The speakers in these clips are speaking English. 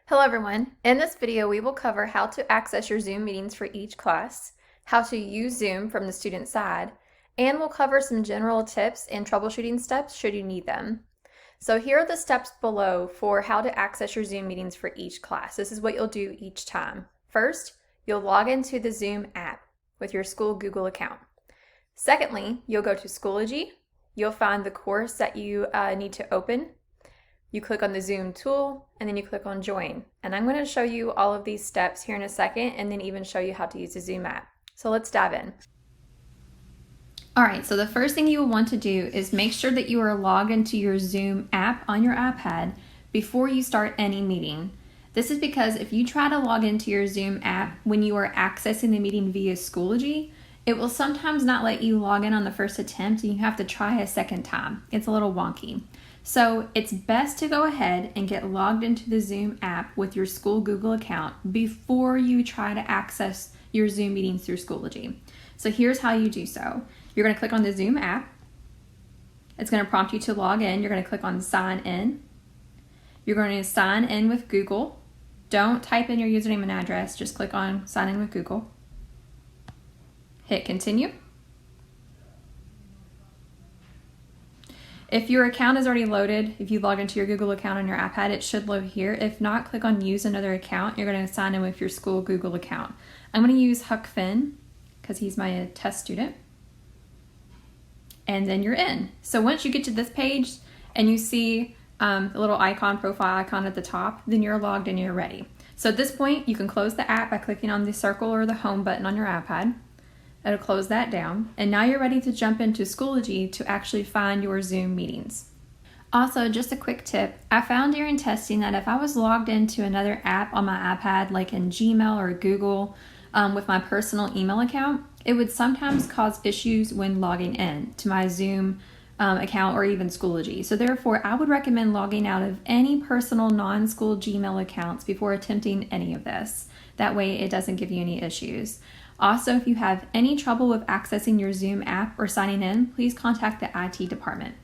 Hello everyone. In this video, we will cover how to access your Zoom meetings for each class, how to use Zoom from the student side, and we'll cover some general tips and troubleshooting steps should you need them. So here are the steps below for how to access your Zoom meetings for each class. This is what you'll do each time. First, you'll log into the Zoom app with your school Google account. Secondly, you'll go to Schoology. You'll find the course that you need to open. You click on the Zoom tool and then you click on join. And I'm going to show you all of these steps here in a second and then even show you how to use the Zoom app. So let's dive in. All right, so the first thing you will want to do is make sure that you are logged into your Zoom app on your iPad before you start any meeting. This is because if you try to log into your Zoom app when you are accessing the meeting via Schoology, it will sometimes not let you log in on the first attempt and you have to try a second time. It's a little wonky. So it's best to go ahead and get logged into the Zoom app with your school Google account before you try to access your Zoom meetings through Schoology. So here's how you do so. You're going to click on the Zoom app. It's going to prompt you to log in. You're going to click on sign in. You're going to sign in with Google. Don't type in your username and address. Just click on sign in with Google. Hit continue. If your account is already loaded, if you log into your Google account on your iPad, it should load here. If not, click on use another account. You're going to sign in with your school Google account. I'm going to use Huck Finn because he's my test student. And then you're in. So once you get to this page and you see the little icon, profile icon at the top, then you're logged in and you're ready. So at this point, you can close the app by clicking on the circle or the home button on your iPad. It'll close that down. And now you're ready to jump into Schoology to actually find your Zoom meetings. Also, just a quick tip, I found during testing that if I was logged into another app on my iPad, like in Gmail or Google, with my personal email account, it would sometimes cause issues when logging in to my Zoom account or even Schoology. So therefore, I would recommend logging out of any personal non-school Gmail accounts before attempting any of this. That way it doesn't give you any issues. Also, if you have any trouble with accessing your Zoom app or signing in, please contact the IT department.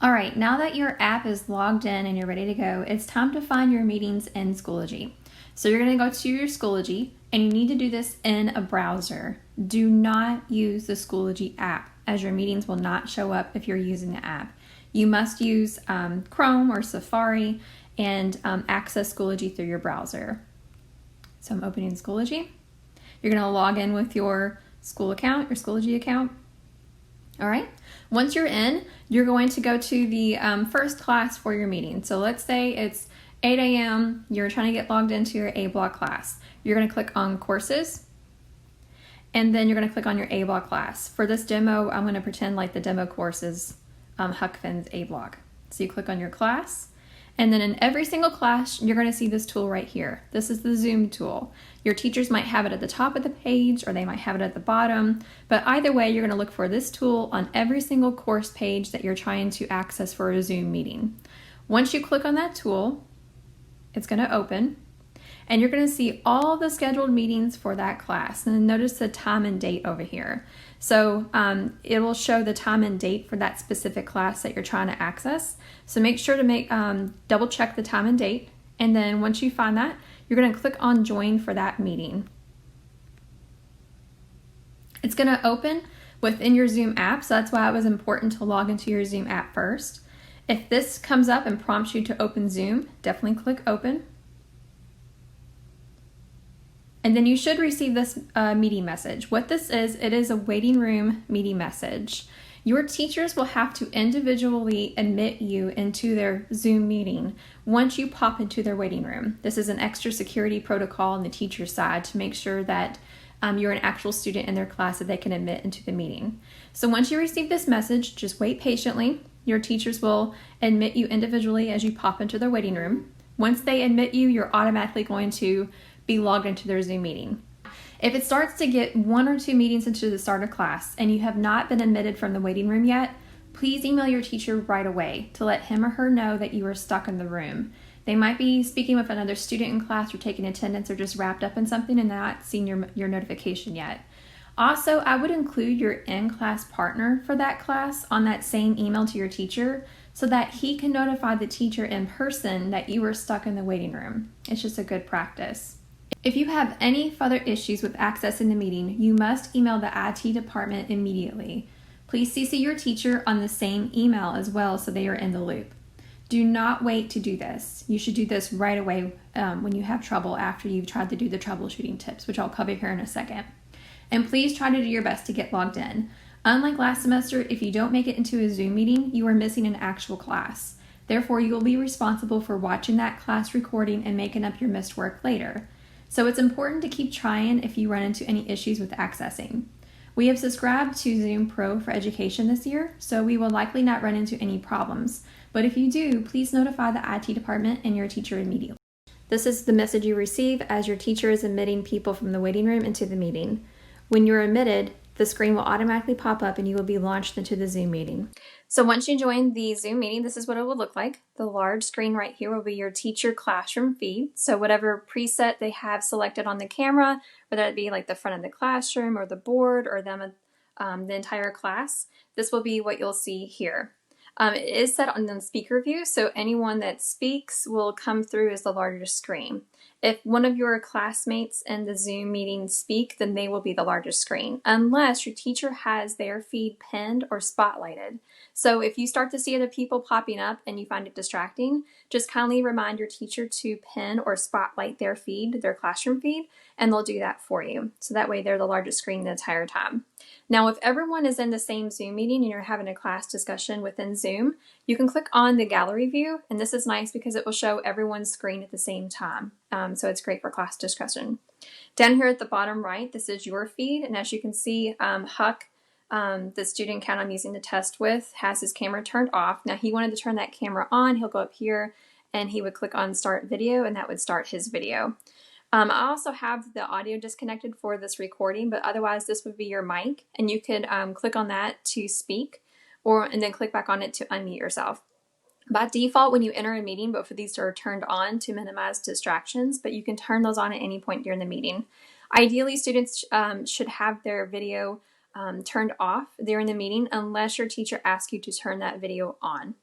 All right, now that your app is logged in and you're ready to go, it's time to find your meetings in Schoology. So you're going to go to your Schoology, and you need to do this in a browser. Do not use the Schoology app, as your meetings will not show up if you're using the app. You must use Chrome or Safari and access Schoology through your browser. So I'm opening Schoology. You're going to log in with your school account, your Schoology account. All right. Once you're in, you're going to go to the first class for your meeting. So let's say it's 8 a.m. You're trying to get logged into your A block class. You're going to click on courses, and then you're going to click on your A block class. For this demo, I'm going to pretend like the demo course is Huck Finn's A block. So you click on your class. And then in every single class, you're going to see this tool right here. This is the Zoom tool. Your teachers might have it at the top of the page or they might have it at the bottom, but either way, you're going to look for this tool on every single course page that you're trying to access for a Zoom meeting. Once you click on that tool, it's going to open and you're going to see all the scheduled meetings for that class. And then notice the time and date over here. So it will show the time and date for that specific class that you're trying to access. So make sure to double check the time and date. And then once you find that, you're going to click on join for that meeting. It's going to open within your Zoom app. So that's why it was important to log into your Zoom app first. If this comes up and prompts you to open Zoom, definitely click open. And then you should receive this meeting message. What this is, it is a waiting room meeting message. Your teachers will have to individually admit you into their Zoom meeting once you pop into their waiting room. This is an extra security protocol on the teacher side to make sure that you're an actual student in their class that they can admit into the meeting. So once you receive this message, just wait patiently. Your teachers will admit you individually as you pop into their waiting room. Once they admit you, you're automatically going to be logged into their Zoom meeting. If it starts to get 1 or 2 meetings into the start of class and you have not been admitted from the waiting room yet, please email your teacher right away to let him or her know that you are stuck in the room. They might be speaking with another student in class or taking attendance or just wrapped up in something and not seen your notification yet. Also, I would include your in-class partner for that class on that same email to your teacher so that he can notify the teacher in person that you were stuck in the waiting room. It's just a good practice. If you have any further issues with accessing the meeting, you must email the IT department immediately. Please CC your teacher on the same email as well so they are in the loop. Do not wait to do this. You should do this right away when you have trouble after you've tried to do the troubleshooting tips, which I'll cover here in a second. And please try to do your best to get logged in. Unlike last semester, if you don't make it into a Zoom meeting, you are missing an actual class. Therefore, you will be responsible for watching that class recording and making up your missed work later. So it's important to keep trying if you run into any issues with accessing. We have subscribed to Zoom Pro for Education this year, so we will likely not run into any problems. But if you do, please notify the IT department and your teacher immediately. This is the message you receive as your teacher is admitting people from the waiting room into the meeting. When you're admitted, the screen will automatically pop up and you will be launched into the Zoom meeting. So once you join the Zoom meeting, this is what it will look like. The large screen right here will be your teacher classroom feed. So whatever preset they have selected on the camera, whether it be like the front of the classroom or the board or them, the entire class, this will be what you'll see here. It is set on the speaker view, so anyone that speaks will come through as the largest screen. If one of your classmates in the Zoom meeting speak, then they will be the largest screen, unless your teacher has their feed pinned or spotlighted. So if you start to see other people popping up and you find it distracting, just kindly remind your teacher to pin or spotlight their feed, their classroom feed, and they'll do that for you. So that way they're the largest screen the entire time. Now, if everyone is in the same Zoom meeting and you're having a class discussion within Zoom, you can click on the gallery view, and this is nice because it will show everyone's screen at the same time. So it's great for class discussion. Down here at the bottom right, this is your feed, and as you can see, Huck, the student account I'm using the test with, has his camera turned off. Now, he wanted to turn that camera on. He'll go up here and he would click on Start Video, and that would start his video. I also have the audio disconnected for this recording, but otherwise this would be your mic, and you could click on that to speak, and then click back on it to unmute yourself. By default, when you enter a meeting, both of these are turned on to minimize distractions, but you can turn those on at any point during the meeting. Ideally, students should have their video turned off during the meeting unless your teacher asks you to turn that video on.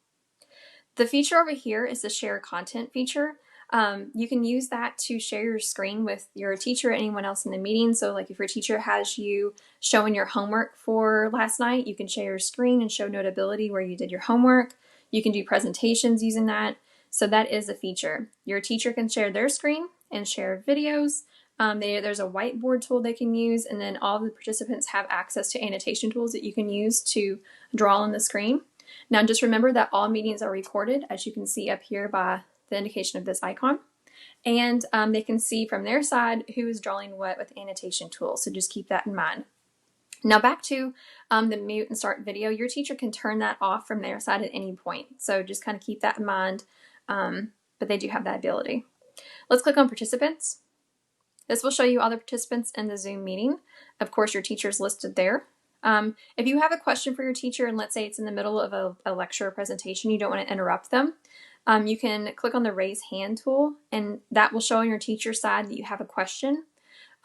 The feature over here is the Share Content feature. You can use that to share your screen with your teacher or anyone else in the meeting. So like if your teacher has you showing your homework for last night, you can share your screen and show Notability where you did your homework. You can do presentations using that. So that is a feature. Your teacher can share their screen and share videos. There's a whiteboard tool they can use, and then all the participants have access to annotation tools that you can use to draw on the screen. Now just remember that all meetings are recorded, as you can see up here by the indication of this icon, and they can see from their side who is drawing what with annotation tools, so just keep that in mind. Now back to the mute and start video. Your teacher can turn that off from their side at any point, so just kind of keep that in mind, but they do have that ability. Let's click on participants. This will show you all the participants in the Zoom meeting. Of course, your teacher is listed there. If you have a question for your teacher, and let's say it's in the middle of a lecture or presentation, you don't want to interrupt them, you can click on the raise hand tool, and that will show on your teacher's side that you have a question.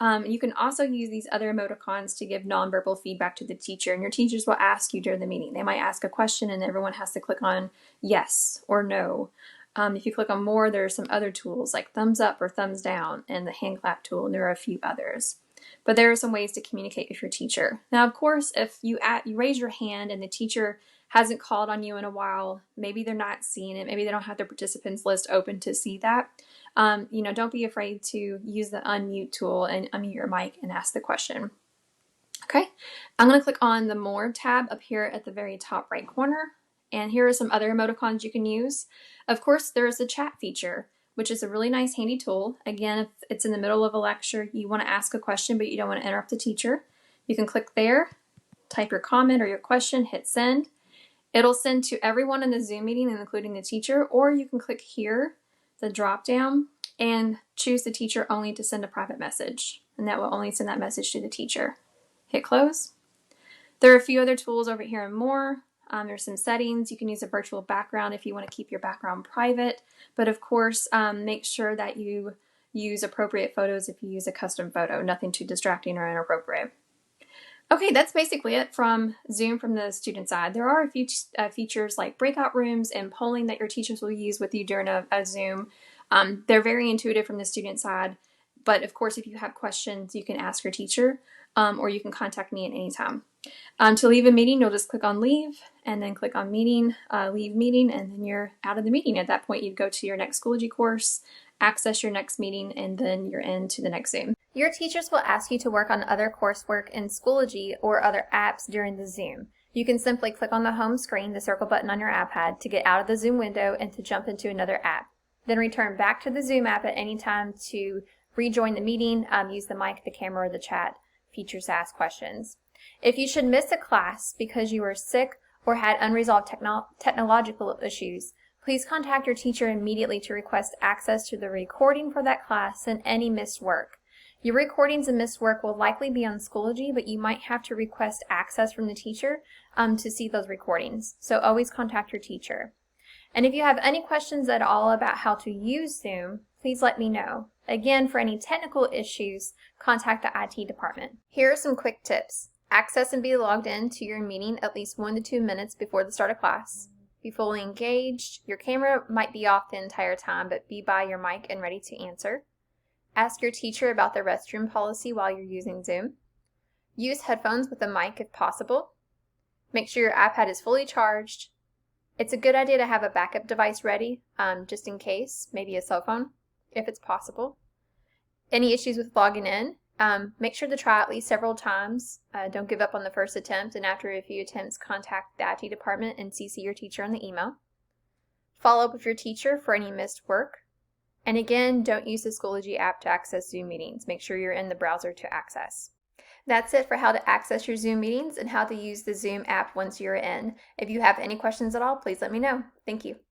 You can also use these other emoticons to give nonverbal feedback to the teacher, and your teachers will ask you during the meeting. They might ask a question and everyone has to click on yes or no. If you click on more, there are some other tools like thumbs up or thumbs down and the hand clap tool, and there are a few others. But there are some ways to communicate with your teacher. Now, of course, if you raise your hand and the teacher hasn't called on you in a while, maybe they're not seeing it, maybe they don't have their participants list open to see that, don't be afraid to use the unmute tool and unmute your mic and ask the question. Okay, I'm going to click on the More tab up here at the very top right corner, and here are some other emoticons you can use. Of course, there is the chat feature, which is a really nice handy tool. Again, if it's in the middle of a lecture, you want to ask a question, but you don't want to interrupt the teacher, you can click there, type your comment or your question, hit send. It'll send to everyone in the Zoom meeting, including the teacher, or you can click here, the drop down, and choose the teacher only to send a private message, and that will only send that message to the teacher. Hit close. There are a few other tools over here and more. There's some settings. You can use a virtual background if you want to keep your background private, but of course, make sure that you use appropriate photos if you use a custom photo, nothing too distracting or inappropriate. Okay, that's basically it from Zoom from the student side. There are a few features like breakout rooms and polling that your teachers will use with you during a Zoom. They're very intuitive from the student side, but of course, if you have questions, you can ask your teacher or you can contact me at any time. To leave a meeting, you'll just click on leave and then click on meeting, leave meeting, and then you're out of the meeting. At that point, you'd go to your next Schoology course, access your next meeting, and then you're into the next Zoom. Your teachers will ask you to work on other coursework in Schoology or other apps during the Zoom. You can simply click on the home screen, the circle button on your iPad, to get out of the Zoom window and to jump into another app. Then return back to the Zoom app at any time to rejoin the meeting, use the mic, the camera, or the chat features to ask questions. If you should miss a class because you were sick or had unresolved technological issues, please contact your teacher immediately to request access to the recording for that class and any missed work. Your recordings and missed work will likely be on Schoology, but you might have to request access from the teacher to see those recordings. So always contact your teacher. And if you have any questions at all about how to use Zoom, please let me know. Again, for any technical issues, contact the IT department. Here are some quick tips. Access and be logged in to your meeting at least 1 to 2 minutes before the start of class. Be fully engaged. Your camera might be off the entire time, but be by your mic and ready to answer. Ask your teacher about the restroom policy while you're using Zoom. Use headphones with a mic if possible. Make sure your iPad is fully charged. It's a good idea to have a backup device ready, just in case, maybe a cell phone, if it's possible. Any issues with logging in, make sure to try at least several times. Don't give up on the first attempt, and after a few attempts, contact the IT department and CC your teacher on the email. Follow up with your teacher for any missed work. And again, don't use the Schoology app to access Zoom meetings. Make sure you're in the browser to access. That's it for how to access your Zoom meetings and how to use the Zoom app once you're in. If you have any questions at all, please let me know. Thank you.